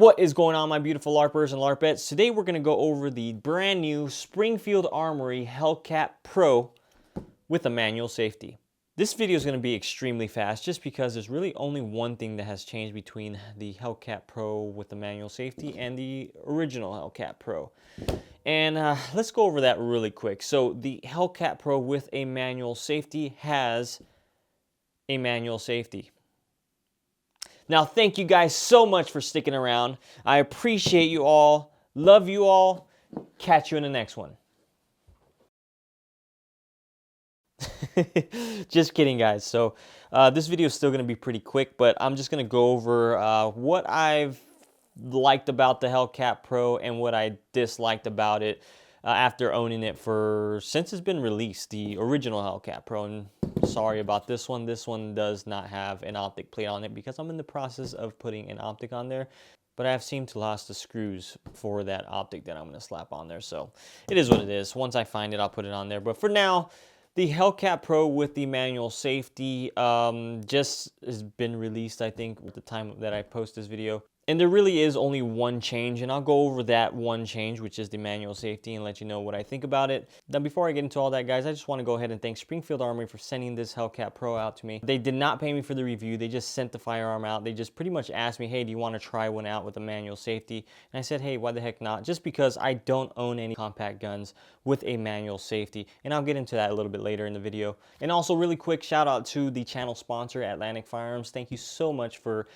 What is going on, my beautiful LARPers and LARPettes? Today we're going to go over the brand new Springfield Armory Hellcat Pro with a manual safety. This video is going to be extremely fast just because there's really only one thing that has changed between the Hellcat Pro with the manual safety and the original Hellcat Pro. And let's go over that really quick. So the Hellcat Pro with a manual safety has a manual safety. Now, thank you guys so much for sticking around. I appreciate you all. Love you all. Catch you in the next one. Just kidding, guys. So this video is still going to be pretty quick, but I'm just going to go over what I've liked about the Hellcat Pro and what I disliked about it after owning it since it's been released, the original Hellcat Pro. And sorry about this one. This one does not have an optic plate on it because I'm in the process of putting an optic on there. But I've seemed to lost the screws for that optic that I'm going to slap on there. So it is what it is. Once I find it, I'll put it on there. But for now, the Hellcat Pro with the manual safety just has been released, I think, at the time that I post this video. And there really is only one change, and I'll go over that one change, which is the manual safety, and let you know what I think about it. Now, before I get into all that, guys, I just want to go ahead and thank Springfield Armory for sending this Hellcat Pro out to me. They did not pay me for the review. They just sent the firearm out. They just pretty much asked me, hey, do you want to try one out with a manual safety? And I said, hey, why the heck not? Just because I don't own any compact guns with a manual safety, and I'll get into that a little bit later in the video. And also, really quick shout out to the channel sponsor, Atlantic Firearms. Thank you so much for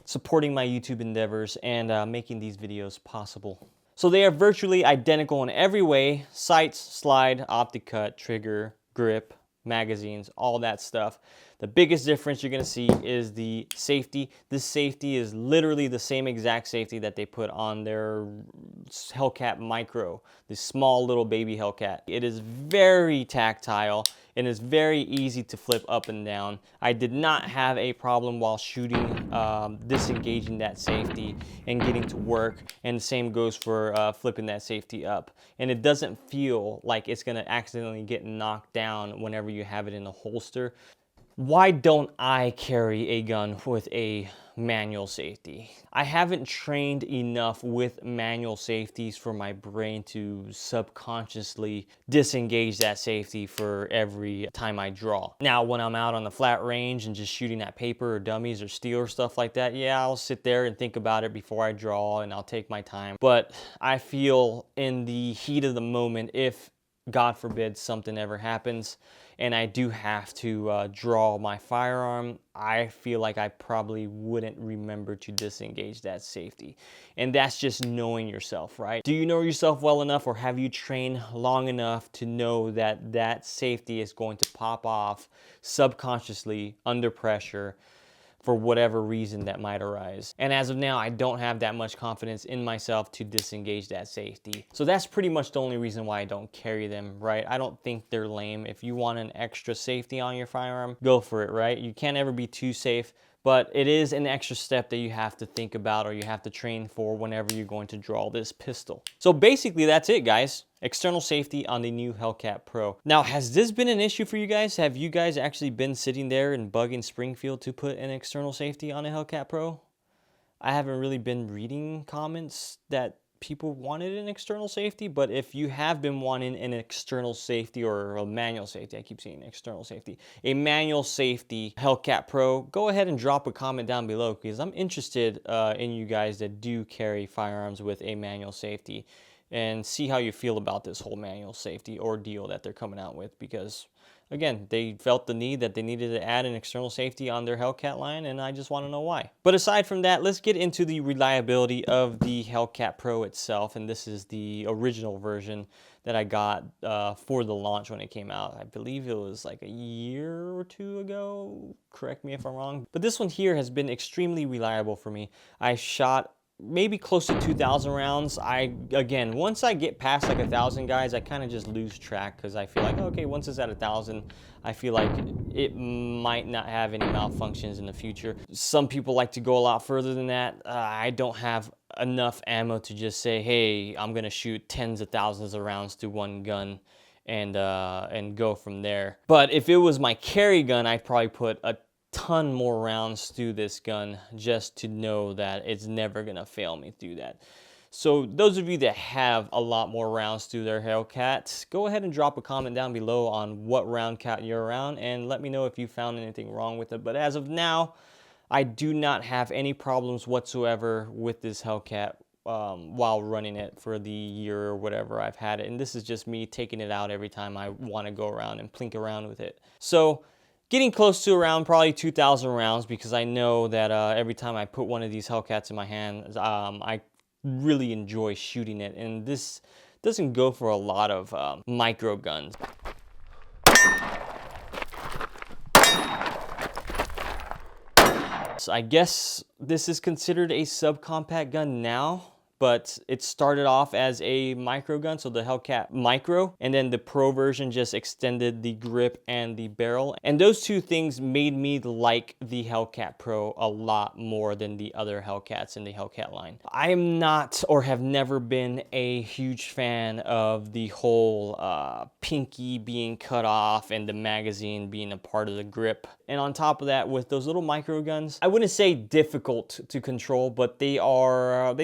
supporting my YouTube endeavors and making these videos possible. So they are virtually identical in every way: sights, slide, optic cut, trigger, grip, magazines, all that stuff. The biggest difference you're going to see is the safety. This safety is literally the same exact safety that they put on their Hellcat Micro, the small little baby Hellcat. It is very tactile and it's very easy to flip up and down. I did not have a problem while shooting, disengaging that safety and getting to work, and the same goes for flipping that safety up. And it doesn't feel like it's gonna accidentally get knocked down whenever you have it in a holster. Why don't I carry a gun with a manual safety? I haven't trained enough with manual safeties for my brain to subconsciously disengage that safety for every time I draw. Now, when I'm out on the flat range and just shooting at paper or dummies or steel or stuff like that, yeah, I'll sit there and think about it before I draw and I'll take my time. But I feel in the heat of the moment, if God forbid something ever happens and I do have to draw my firearm, I feel like I probably wouldn't remember to disengage that safety. And that's just knowing yourself, right? Do you know yourself well enough, or have you trained long enough to know that that safety is going to pop off subconsciously under pressure for whatever reason that might arise? And as of now, I don't have that much confidence in myself to disengage that safety. So that's pretty much the only reason why I don't carry them, right? I don't think they're lame. If you want an extra safety on your firearm, go for it, right? You can't ever be too safe, but it is an extra step that you have to think about, or you have to train for whenever you're going to draw this pistol. So basically that's it, guys. External safety on the new Hellcat Pro. Now, has this been an issue for you guys? Have you guys actually been sitting there and bugging Springfield to put an external safety on a Hellcat Pro? I haven't really been reading comments that people wanted an external safety, but if you have been wanting an external safety or a manual safety, I keep saying external safety, a manual safety Hellcat Pro, go ahead and drop a comment down below, because I'm interested in you guys that do carry firearms with a manual safety, and see how you feel about this whole manual safety ordeal that they're coming out with. Because again, they felt the need that they needed to add an external safety on their Hellcat line, and I just want to know why. But aside from that, let's get into the reliability of the Hellcat Pro itself. And this is the original version that I got for the launch when it came out. I believe it was like a year or two ago. Correct me if I'm wrong. But this one here has been extremely reliable for me. I shot maybe close to 2,000 rounds. Again, once I get past like 1,000, guys, I kind of just lose track, because I feel like, okay, once it's at 1,000, I feel like it might not have any malfunctions in the future. Some people like to go a lot further than that. I don't have enough ammo to just say, hey, I'm gonna shoot tens of thousands of rounds to one gun and go from there. But if it was my carry gun, I'd probably put a ton more rounds through this gun just to know that it's never gonna fail me through that. So those of you that have a lot more rounds through their Hellcats, go ahead and drop a comment down below on what round count you're around and let me know if you found anything wrong with it. But as of now, I do not have any problems whatsoever with this Hellcat while running it for the year or whatever I've had it. And this is just me taking it out every time I want to go around and plink around with it. So getting close to around probably 2,000 rounds, because I know that every time I put one of these Hellcats in my hand, I really enjoy shooting it. And this doesn't go for a lot of micro guns. So I guess this is considered a subcompact gun now, but it started off as a micro gun, so the Hellcat Micro, and then the Pro version just extended the grip and the barrel. And those two things made me like the Hellcat Pro a lot more than the other Hellcats in the Hellcat line. I am not, or have never been, a huge fan of the whole pinky being cut off and the magazine being a part of the grip. And on top of that, with those little micro guns, I wouldn't say difficult to control, but they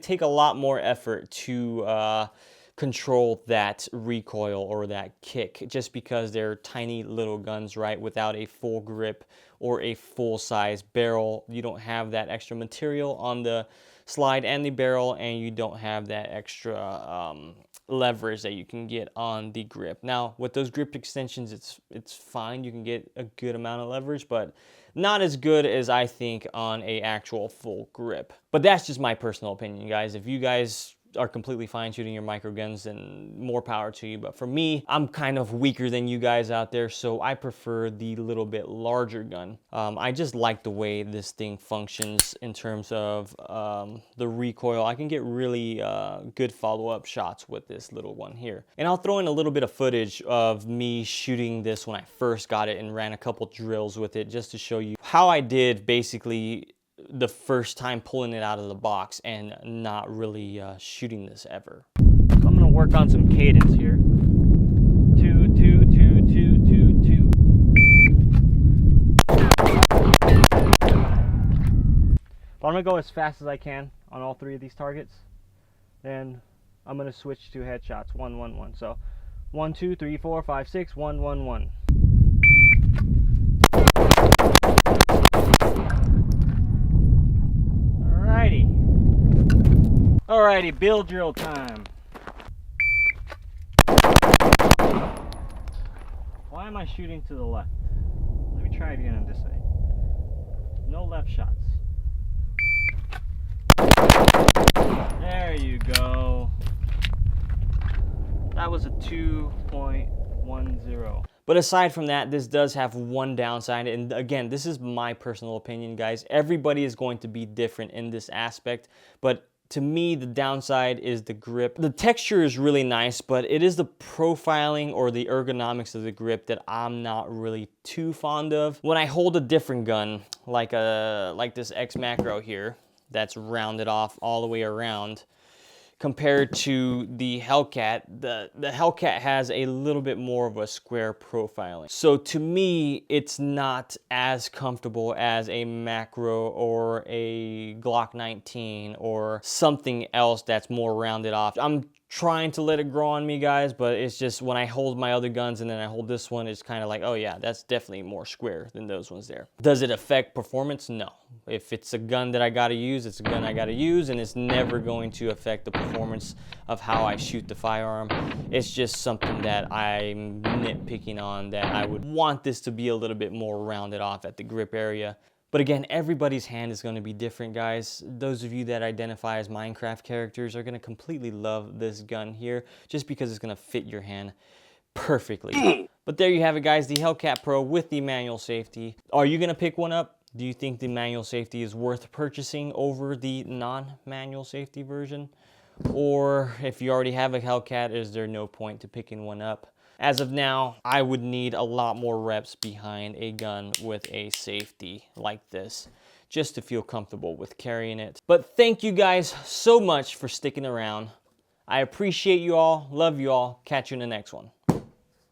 take a lot more effort to control that recoil or that kick, just because they're tiny little guns, right? Without a full grip or a full size barrel, you don't have that extra material on the slide and the barrel, and you don't have that extra leverage that you can get on the grip. Now with those grip extensions, it's fine, you can get a good amount of leverage, but not as good as I think on a actual full grip. But that's just my personal opinion, guys. If you guys are completely fine shooting your micro guns, then more power to you. But for me, I'm kind of weaker than you guys out there, so I prefer the little bit larger gun. I just like the way this thing functions in terms of the recoil. I can get really good follow-up shots with this little one here. And I'll throw in a little bit of footage of me shooting this when I first got it and ran a couple drills with it, just to show you how I did basically the first time pulling it out of the box and not really shooting this ever. So I'm gonna work on some cadence here. 2, 2, 2, 2, 2, 2. But I'm gonna go as fast as I can on all three of these targets. Then I'm gonna switch to headshots. 1, 1, 1. So 1, 2, 3, 4, 5, 6. 1, 1, 1. Alrighty, build drill time. Why am I shooting to the left? Let me try it again on this side. No left shots. There you go. That was a 2.10. But aside from that, this does have one downside, and again, this is my personal opinion, guys. Everybody is going to be different in this aspect, but to me, the downside is the grip. The texture is really nice, but it is the profiling or the ergonomics of the grip that I'm not really too fond of. When I hold a different gun, like this X Macro here, that's rounded off all the way around, compared to the Hellcat, the Hellcat has a little bit more of a square profiling. So to me, it's not as comfortable as a Macro or a Glock 19 or something else that's more rounded off. I'm trying to let it grow on me, guys, but it's just when I hold my other guns and then I hold this one, it's kind of like, oh yeah, that's definitely more square than those ones there. Does it affect performance? No. If it's a gun that I gotta use, it's a gun I gotta use, and it's never going to affect the performance of how I shoot the firearm. It's just something that I'm nitpicking on, that I would want this to be a little bit more rounded off at the grip area. But again, everybody's hand is going to be different, guys. Those of you that identify as Minecraft characters are going to completely love this gun here, just because it's going to fit your hand perfectly. But there you have it, guys, the Hellcat Pro with the manual safety. Are you going to pick one up? Do you think the manual safety is worth purchasing over the non-manual safety version? Or if you already have a Hellcat, is there no point to picking one up? As of now, I would need a lot more reps behind a gun with a safety like this just to feel comfortable with carrying it. But thank you guys so much for sticking around. I appreciate you all, love you all, catch you in the next one.